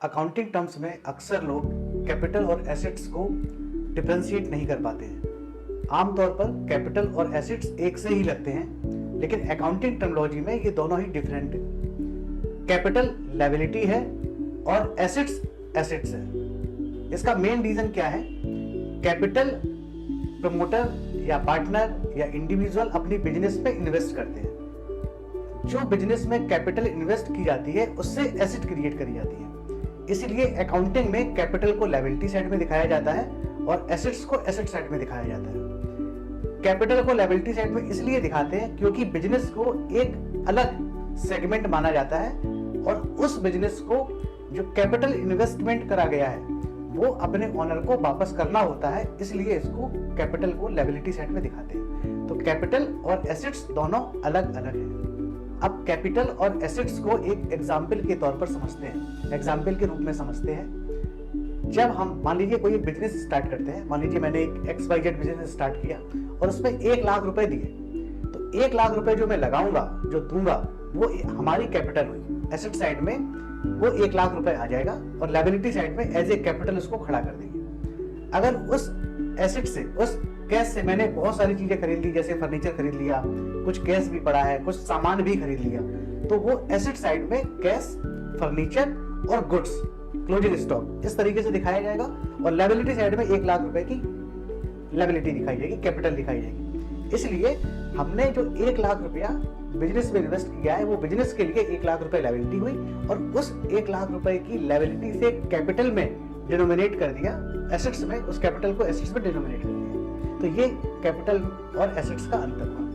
Accounting terms में अक्सर लोग कैपिटल और एसेट्स को डिफरेंशिएट नहीं कर पाते हैं। आमतौर पर कैपिटल और एसेट्स एक से ही लगते हैं, लेकिन अकाउंटिंग टर्मिनोलॉजी में ये दोनों ही डिफरेंट है। कैपिटल लायबिलिटी है और एसेट्स एसेट्स है। इसका मेन रीजन क्या है? कैपिटल प्रमोटर या पार्टनर या इंडिविजुअल अपनी बिजनेस में इन्वेस्ट करते हैं। जो बिजनेस में कैपिटल इन्वेस्ट की जाती है उससे एसेट क्रिएट करी जाती है। इसीलिए अकाउंटिंग में कैपिटल को लायबिलिटी साइड में दिखाया जाता है और एसेट्स को एसेट साइड में दिखाया जाता है। कैपिटल को लायबिलिटी साइड में इसलिए दिखाते हैं क्योंकि बिजनेस को एक अलग सेगमेंट माना जाता है और उस बिजनेस को जो कैपिटल इन्वेस्टमेंट करा गया है वो अपने ओनर को वापस करना होता है, इसलिए इसको कैपिटल को लायबिलिटी साइड में दिखाते हैं। तो कैपिटल और एसेट्स दोनों अलग अलग हैं। अब कैपिटल और एसेट्स को एक एग्जाम्पल के तौर पर समझते हैं, एग्जाम्पल के रूप में समझते हैं। जब हम मान लीजिए कोई बिजनेस स्टार्ट करते हैं, मान लीजिए मैंने एक XYZ बिजनेस स्टार्ट किया और उसमें 1 लाख रुपए दिए, तो 1 लाख रुपए जो मैं लगाऊंगा, जो दूंगा, वो हमारी कैपिटल हुई। एसेट साइड में वो 1 लाख रुपए आ जाएगा और लायबिलिटी साइड में एज ए कैपिटल उसको खड़ा कर देंगे। अगर उस एसेट से, उस कैश से मैंने बहुत सारी चीजें खरीद ली, जैसे फर्नीचर खरीद लिया, कुछ कैश भी पड़ा है, कुछ सामान भी खरीद लिया, तो वो एसेट साइड में कैश, फर्नीचर और गुड्स, क्लोजिंग स्टॉक इस तरीके से दिखाया जाएगा और लायबिलिटी साइड में 1 लाख रुपए की लायबिलिटी दिखाई जाएगी, कैपिटल दिखाई जाएगी। इसलिए हमने जो 1 लाख रुपया बिजनेस में इन्वेस्ट किया है वो बिजनेस के लिए 1 लाख रुपए लायबिलिटी हुई और उस 1 लाख रुपए की लायबिलिटी से कैपिटल में डिनोमिनेट कर दिया, एसेट्स में, उस कैपिटल को एसेट्स में डिनोमिनेट कर दिया। तो ये कैपिटल और एसेट्स का अंतर हुआ।